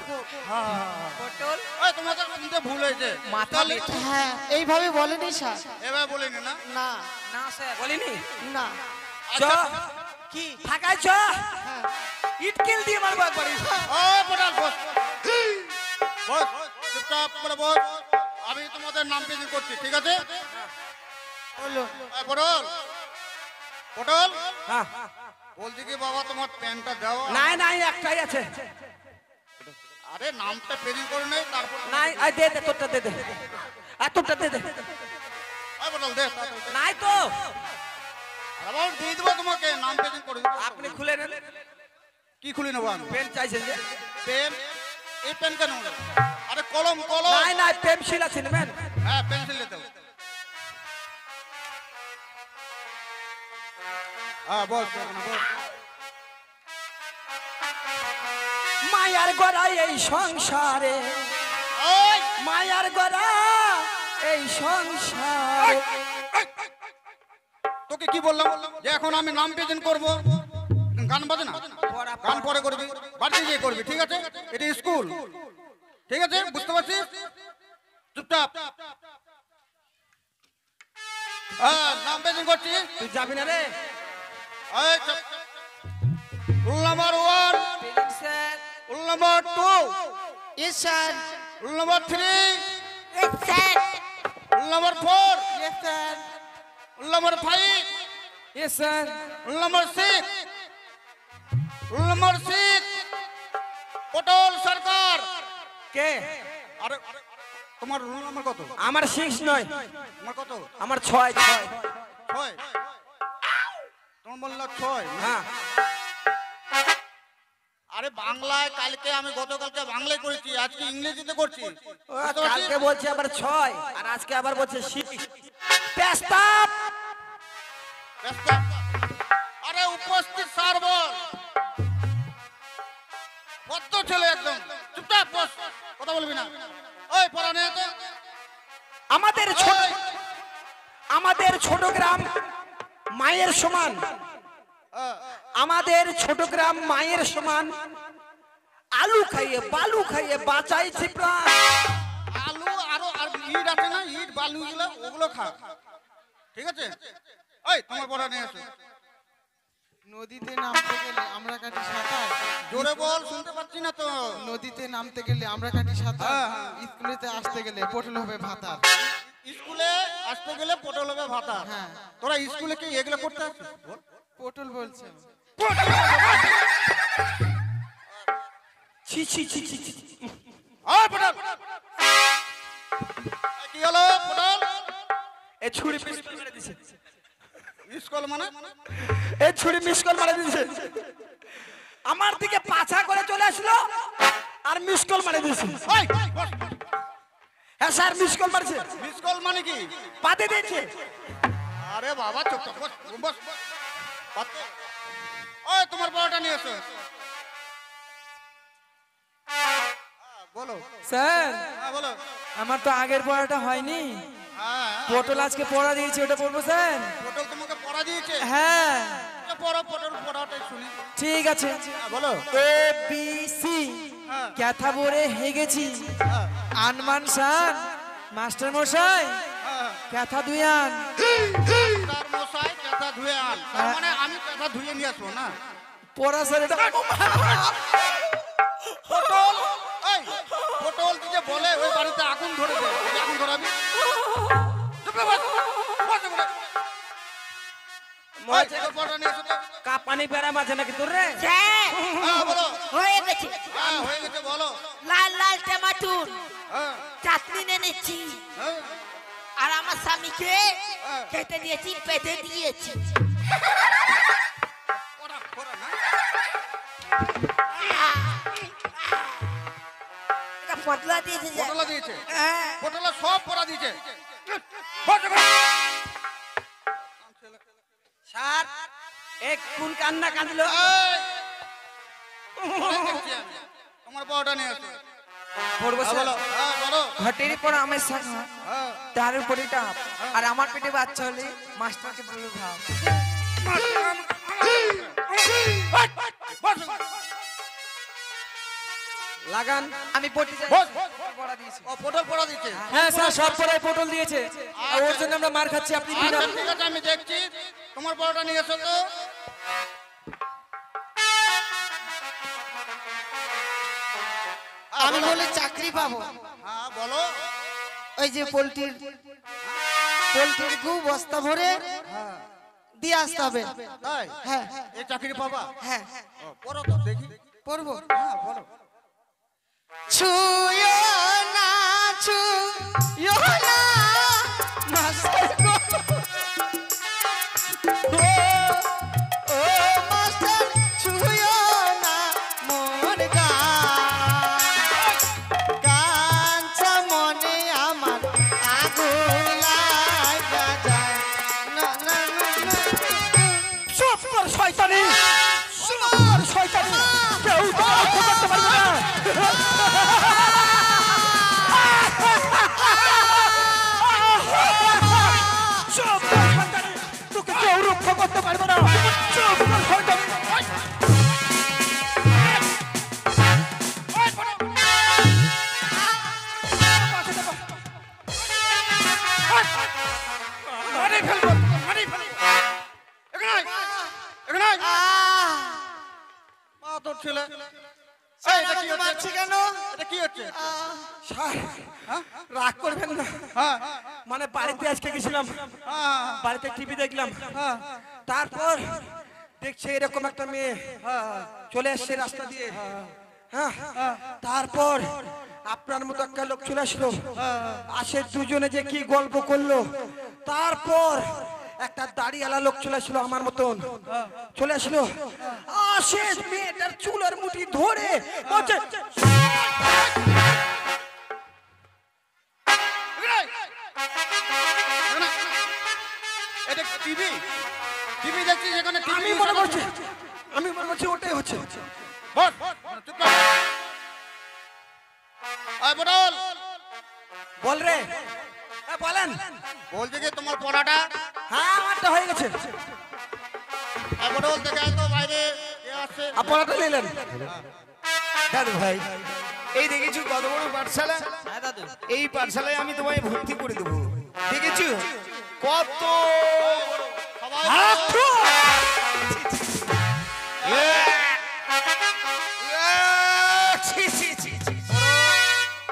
পটল এই তোমাদের শুনতে ভুল হয়েছে। মাথা তাহলে ব্যথা। হ্যাঁ এইভাবে বলেনি স্যার। এবার বলিনি না? না না স্যার, বলিনি? না চ, আচ্ছা, কি ফাঁকায় চ, ইট কিল দিয়ে মারবো একবারই। ওই পটাল বস। বস, চুপচাপ করে বস। আমি তোমাদের নাম প্রেজেন্ট করছি, ঠিক আছে? বলো এই পটল, পটল, হ্যাঁ, বলছি কি বাবা তোমার প্যান্টটা দাও। নাই নাই একটাই আছে। আরে নামটা প্রেজেন্ট করে নেই, তারপর নাই, আয় দে দে, তোরটা দে দে, আর তোরটা দে দে। এই পটল দে তাড়াতাড়ি। নাই তো, আবার দিয়ে দেবো তোমাকে, নাম প্রেজেন্ট করে দেবো। আপনি খুলে নেন। কি খুলে নেবো আমি? পেন চাইছেন যে? পেন? এই পেন কেন? আরে কলম, কলম। নাই নাই, পেন্সিল আছে নেবেন? হ্যাঁ, পেন্সিল নিতে হবে। হ্যাঁ, বল এখন বল। মায়ার গড়া এই সংসারে, ওই, মায়ার গড়া এই সংসারে। তোকে কি বললাম যে এখন আমি নাম প্রেজেন্ট করব? গান বাজে না, গান পরে করবি, বাড়িতে গিয়ে করবি, ঠিক আছে? এটা স্কুল, ঠিক আছে? বুঝতে পারছিস? চুপচাপ। হ্যাঁ, নাম প্রেজেন্ট করছি। তুই যাবি না রে? এই, চুপ। Rule number 1, sir, rule number 2, yes sir rule number 3, yes sir rule number 4, yes sir, rule number 5, yes sir. Rule number 6, rule number 6, পটল সরকার। কে? আরে তোমার রুল নাম্বার কত? আমার 6 নয়, তোমার কত? আমার 6 6। 6। তোমার বললা 6? হ্যাঁ, আরে বাংলায় কালকে আমি গতকালকে বাংলায় করেছি, আজকে ইংরেজিতে করছি। ও কালকে বলছে আবার 6 আর আজকে আবার বলছে 6। পেস্তাপ। ব্যস্ত। আরে উপস্থিত স্যার বল। কত ছেলে একদম চুপচাপ বস, কথা বলবি না। ওই পড়া নেই তো। আমাদের ছোট গ্রাম মায়ের সমান। আমাদের ছোট গ্রাম মায়ের সমান। আলু খাইয়ে বালু খাইয়ে বাঁচাইছি প্রাণ। আলু আরো আর ইট আছে না, ইট বালু গুলো ওগুলো খা, ঠিক আছে? ওই তোমার পড়া নিয়ে এসো। নদীতে নামতে গেলে আমরা কাটি সাঁতার। জোরে বল, শুনতে পাচ্ছি না তো। নদীতে নামতে গেলে আমরা কাটি সাঁতার। হ্যাঁ, হ্যাঁ। স্কুলেতে আসতে গেলে পটল হবে ভাতার। স্কুলে আসতে গেলে পটল হবে ভাতা। হ্যাঁ। তোরা স্কুলে কি এগুলো করতে আসছিস? বল। পটল বলছে। ছি ছি ছি ছি ছি। ওই পটল ছুরি মিস কল মেরে দিছে। স্কুল মানে এ ছুরি মিস কল মেরে দিছে। আমার দিকে পাছা করে চলে আসলো আর মিস কল মেরে দিছে। ওই বস। হ্যাঁ স্যার মিস কল মারছে। স্কুল মানে কি? পাতে দিয়েছে। আরে বাবা চুপ থাক, বস বস বস। পাতে। ওই তোমার পড়াটা নিয়ে এসো। বলো। স্যার হ্যাঁ বলো। আমার তো আগের পড়াটা হয়নি, হ্যাঁ পটল আজকে পড়া দিয়েছে, ওটা পড়বো স্যার? পটল তোমাকে পড়া দিয়েছে? হ্যাঁ পড়ো পটল পড়াটাই শুনি। ঠিক আছে। বলো। এ বি সি ক্যাথা বরে হেগেছি আনমান শান মাস্টার মশাই ক্যাথা দুয়ান। তার মশাই কাঁথা ধুয়ে আন, তার মানে আমি কাঁথা ধুয়ে নিয়ে আসবো না? পড়া স্যার এটা পটল এই পটল যে বলে ওই বাড়িতে আগুন ধরে দেয়, আগুন ধরাবি? চুপ করে বস, বস ওখানে। ওই তোর পটল নিয়ে এসো তো। কা পানি পেরা মাঝে নাকি তোর রে? স্যার হ্যাঁ বলো। হয়ে গেছে। হ্যাঁ হয়ে গেছে বলো। লাল লাল টমাটোর হ্যাঁ চাটনি এনেছি হ্যাঁ আর আমার স্বামীকে খেতে দিয়েছি, পেতে দিয়েছি। পড়া পড়া না। এটা পটলা দিয়েছে স্যার। পটলা দিয়েছে? হ্যাঁ। পটলা সব পড়া দিয়েছে। বস ওখানে। স্যার এক কোন কান্না কাঁদলো? এই, পরে দেখছি আমি। তোমার পড়াটা নিয়ে আসো। পড়বো হ্যাঁ স্যার? বলো। হ্যাঁ বলো। ঘটেরই পড়া আমের শাক হ্যাঁ তার উপরে টাপ, আর আমার পেটে বাচ্চা হলে মাস্টারকে বলে ভাব। বস ওখানে। লাগান। আমি পড়তে চাই। বস। পড়া দিয়েছি। ও পটল পড়া দিচ্ছে? হ্যাঁ স্যার সব পড়ায় পটল দিয়েছে, আর ওর জন্য আমরা মার খাচ্ছি। আপনি আচ্ছা ঠিক আছে আমি দেখছি। তোমার পড়াটা নিয়ে এসো তো। আমি বলে চাকরি পাবো। হ্যাঁ বলো। ওই যে পোল্ট্রির গু বস্তা ভরে দিয়ে আসতে হবে। তাই? হ্যাঁ এই চাকরি পাবা? হ্যাঁ ও, পড়ো তো দেখি। পড়বো। হ্যাঁ বলো। ছুঁয়ো না ছুঁয়ো না মাস্টার গো। ও মাস্টার ছুঁয়ো না মোর কাঞ্চা মনে আমার আগুন লাগা যায়। না না না না। চুপ কর শয়তানি, চুপ কর শয়তানি, কেউ তো রক্ষা করতে পারবে না। চুপ কর শয়তানি, তোকে কেউ রক্ষা করতে পারবে না। চুপ কর শয়তানি। মারি ফেলবো, মারি ফেলবো। এখানে আয়, এখানে আয়। মা তোর ছেলে। এই, এটা কি হচ্ছে? মারছি কেন? এটা কি হচ্ছে? স্যার, রাগ করবেন না। হ্যাঁ মানে বাড়িতে আজকে গেছিলাম, হ্যাঁ বাড়িতে টিভি দেখলাম, তারপর দেখছে এরকম একটা মেয়ে চলে আসছে রাস্তা দিয়ে। হ্যাঁ, তারপর আপনার মতো একটা লোক চলে আসলো, আসে দুজনে যে কি গল্প করলো। তারপর একটা দাড়িওয়ালা লোক চলে আসলো আমার মতন, চলে আসলো, আসে মেয়েটার চুলের মুঠি ধরে বলছে, এখানে আয়। এখানে আয়। এটা টিভি, টিভি দেখছি যেখানে আমি মনে করছি ওটাই হচ্ছে। বস চুপ কর। আয় পটল, বল রে, বলেন। বলছে যে তোমার পড়াটা। হ্যাঁ আমারটা হয়ে গেছে। আয় পটল দেখে আয় তো বাইরে কে আসছে। আপনারটা নিলেন? দাদু ভাই, এই দেখেছো কত বড় পাঠশালা? এই পাঠশালায় আমি তোমায় ভর্তি করে দেবো। দেখেছো কত সবাই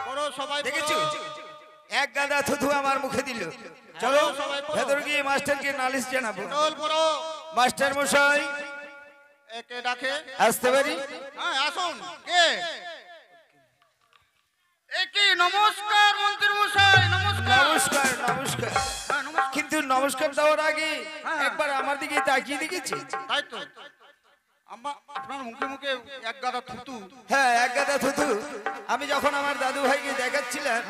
পড়ো, সবাই পড়ো। দেখেছো এক গাদা থুথু আমার মুখে দিল। চলো ভেতর গিয়ে মাস্টারকে নালিশ জানাবো। পটল পড়ো। মাস্টার মশাই একে ডাকে। আসতে পারি? হ্যাঁ আসুন। কে? এ কি? নমস্কার মন্ত্রী মশাই, নমস্কার। নমস্কার নমস্কার। হ্যাঁ নমস্কার। কিন্তু নমস্কার দেওয়ার আগে একবার আমার দিকে তাকিয়ে দেখেছি। তাই তো আপনার মুখে মুখে এক গাদা থুতু। হ্যাঁ, এক গাদা থুতু। আমি যখন আমার দাদু ভাইকে দেখাচ্ছিলাম,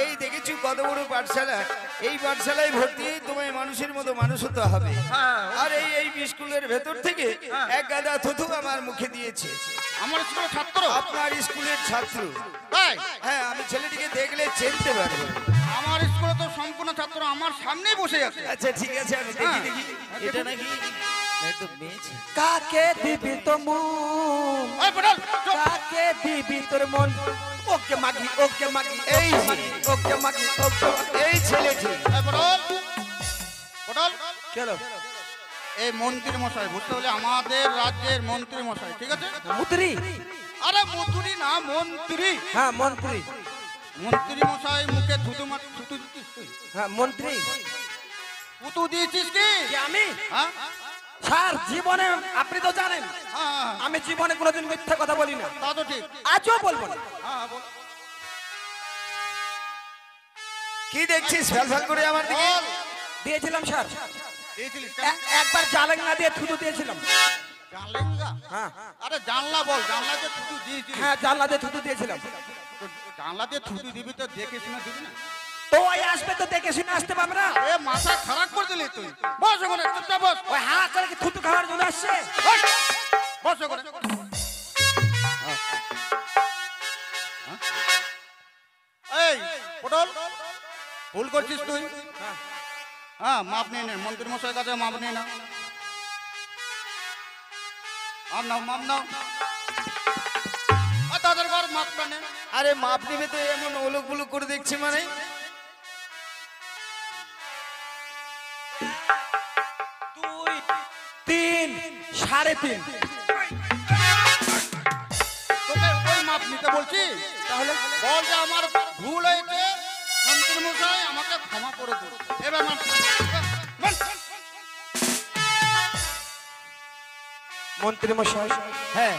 এই দেখেছি কত বড় পাঠশালা, এই পাঠশালায় ভর্তি হয়ে তোমায় মানুষের মতো মানুষ হতে হবে। আর এই স্কুলের ভেতর থেকে এক গাদা থুতু আমার মুখে দিয়েছে। আমার স্কুলের ছাত্র? আপনার স্কুলের ছাত্র। তাই? হ্যাঁ, আমি ছেলেটিকে দেখলে চিনতে পারবো। আমার স্কুলে তো সম্পূর্ণ ছাত্র আমার সামনেই বসে আছে। আচ্ছা ঠিক আছে, আমি দেখি এটা নাকি কাকে দিবি তো মন, ওই পটল, চুপ। কাকে দিবি তোর মন, ওকে মাগি ওকে মাগি, এই ওকে মাগি ওকে মাগি। এই ছেলেটি। এই পটল, পটল, কেন এই মন্ত্রী মশাই, বুঝতে হলে আমাদের রাজ্যের মন্ত্রী মশাই, ঠিক আছে? মুদ্রি? আরে মন্ত্রী না, মন্ত্রী। হ্যাঁ মন্ত্রী। মন্ত্রী মশাই মুখে থুতু থুতু দিচ্ছিস তুই? হ্যাঁ মন্ত্রী। থুতু দিয়েছিস কি? আমি হ্যাঁ স্যার জীবনে আপনি তো জানেন হ্যাঁ, আমি জীবনে কোনোদিন মিথ্যা কথা বলি না, তা তো ঠিক। আজও বলবো না। হ্যাঁ বল। কি দেখছিস ফ্যাল করে আমার দিকে? বল। দিয়েছিলাম স্যার, দিয়েছিলিস কেন? একবার জালেঙ্গা দিয়ে থুতু দিয়েছিলাম। জানলেঙ্গা? হ্যাঁ আরে জানলা বল, জানলা দিয়ে থুতু দিয়েছিস? হ্যাঁ জানলা দিয়ে থুতু দিয়েছিলাম। তো জানলা দিয়ে থুতু দিবি তো দেখে শুনে দিবি না? তো ওই আসবে তো দেখে শুনে আসতে পারবে না। এ মাথা খারাপ করে দিলি তুই। বস ওখানে, চুপচাপ বস। ওই হা করে কি থুতু খাওয়ার জন্য আসছে? বস, বস ওখানে। এই পটল, ভুল করছিস তুই। হ্যাঁ মাপ নিয়ে নে, মন্ত্রী মশাই কাছে মাপ নিয়ে না। আর নাও, মাপ নাও। আর তাদের ঘর মাপটা নে। আরে মাপ নিবে তো এমন ওলুক বুলুক করে দেখছি মানে? 2 3 3.5। তোকে ওই মাপ নিতে বলছি? তাহলে বল যে আমার ভুল হয়েছে, মন্ত্রী মশাই আমাকে ক্ষমা করে দিন। এবার মাপ। মন্ত্রী মশাই, হ্যাঁ,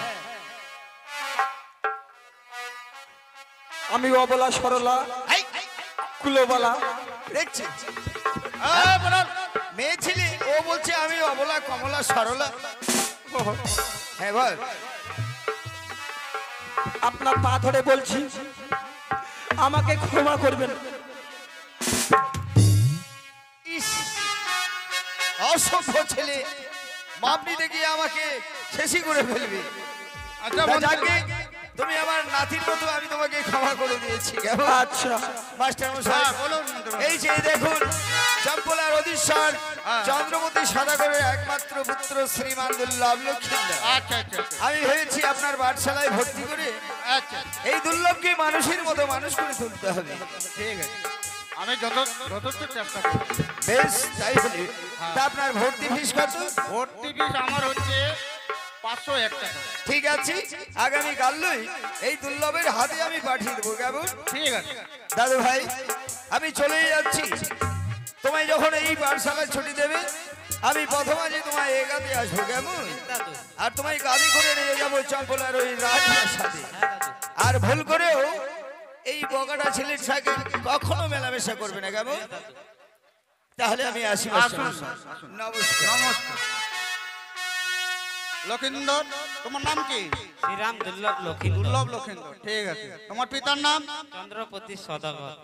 আমি অবলা সরলা কুলোবালা দেখছি এই পটল, মেয়ে ছেলে, ও বলছে আমি অবলা কমলা সরলা। হ্যাঁ বল। আপনার পা ধরে বলছি আমাকে ক্ষমা করবেন। ইস, অসভ্য ছেলে, মাপ নিতে গিয়ে আমাকে শেষই করে ফেলবি। আচ্ছা তা মন্ত্রী- যাকে, তুমি আমার নাতির মতো, আমি তোমাকে ক্ষমা করে দিয়েছি। কেমন আচ্ছা মাস্টার মশাই? হ্যাঁ, বলুন মন্ত্রী মশাই। এই যে দেখুন, চম্পলার অধীশ্বর চন্দ্রমতী সদাগরের একমাত্র পুত্র শ্রীমান দুর্লভ লক্ষ্মীন্দর। আচ্ছা আচ্ছা আচ্ছা, আমি ভেবেছি আপনার পাঠশালায় ভর্তি করে আচ্ছা এই দুর্লভকে মানুষের মতো মানুষ করে তুলতে হবে। ঠিক আছে, আমি যথেষ্ট চেষ্টা করব। বেশ, তাই হলে তা আপনার ভর্তি ফিস কত? ভর্তি ফিস আমার হচ্ছে 501 টাকা। ঠিক আছে, আগামী কালই এই দুর্লভের হাতে আমি পাঠিয়ে দেবো। কেমন? ঠিক আছে। দাদু ভাই, আমি চলেই যাচ্ছি। তোমায় যখন এই পাঠশালায় ছুটি দেবে, আমি প্রথম আজ তোমায় এগাতে আসবো। কেমন? আর তোমায় গাড়ি করে নিয়ে যাবো চম্পলার ওই রাজপ্রাসাদে। আর ভুল করেও এই বগাটা ছেলের সাথে কখনো মেলামেশা করবে না। কেমন? তাহলে আমি আসি। আসুন, নমস্কার। নমস্কার। লক্ষিন্দর, তোমার নাম কি? শ্রীরাম দুর্লভ লক্ষিন্দর, দুর্লভ লক্ষিন্দর, ঠিক আছে। তোমার পিতার নাম? চন্দ্রপতি সদাগর,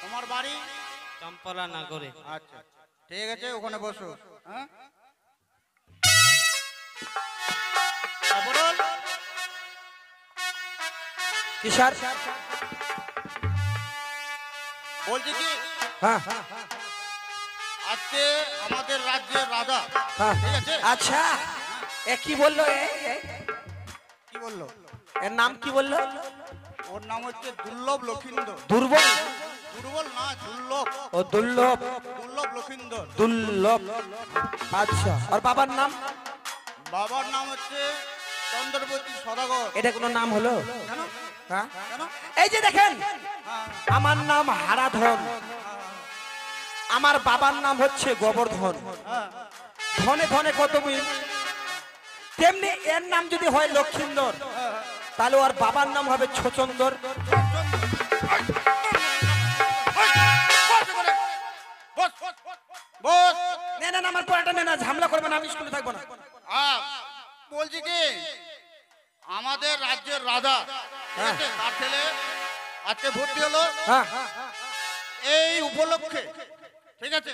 তোমার বাড়ি? চম্পলা নগরে। আচ্ছা ঠিক আছে, ওখানে বসো। হ্যাঁ পটল, কি স্যার? বলছি কি, হ্যাঁ আজকে আমাদের রাজ্যের রাজা, হ্যাঁ ঠিক আছে? আচ্ছা, এ কি বললো? কি বললো? এর নাম কি বললো? ওর নাম হচ্ছে দুর্লভ লক্ষিন্দর। দুর্বল? দুর্বল না, দুর্লভ। ও দুর্লভ, দুর্লভ লক্ষিন্দর। দুর্লভ। আচ্ছা, আর বাবার নাম? বাবার নাম হচ্ছে চন্দ্রপতি সদাগর। এটা কোনো নাম হলো? কেন? হ্যাঁ, কেন? এই যে দেখেন, হ্যাঁ, আমার নাম হারাধন, আমার বাবার নাম হচ্ছে গোবর্ধন। হ্যাঁ। ধনে ধনে কত মিল, তেমনি এর নাম যদি হয় লক্ষিন্দর, তাহলে ওর বাবার নাম হবে ছচন্দর। বস ওখানে, বস। বস না না না, আমার পড়াটা নে না, ঝামেলা করবে না, আমি স্কুলে থাকবো না। বলছি কি আমাদের রাজ্যের রাজা ঠিক আছে, তার ছেলে আজকে ভর্তি হলো হ্যাঁ এই উপলক্ষে, ঠিক আছে,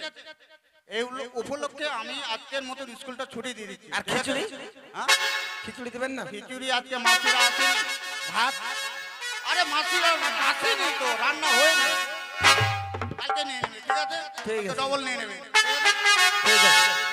এই উপলক্ষে আমি আজকের মতন স্কুলটা ছুটি দিয়ে দিচ্ছি। আর ঠিক আছে? খিচুড়ি? হ্যাঁ? খিচুড়ি দেবেন না? খিচুড়ি আজকে মাসিরা আসেনি, ভাত, আরে মাসিরা আসেনি তো, রান্না হয়নি, কালকে নিয়ে নেবে, ঠিক আছে? ঠিক আছে। ডবল নিয়ে নেবে, ঠিক আছে।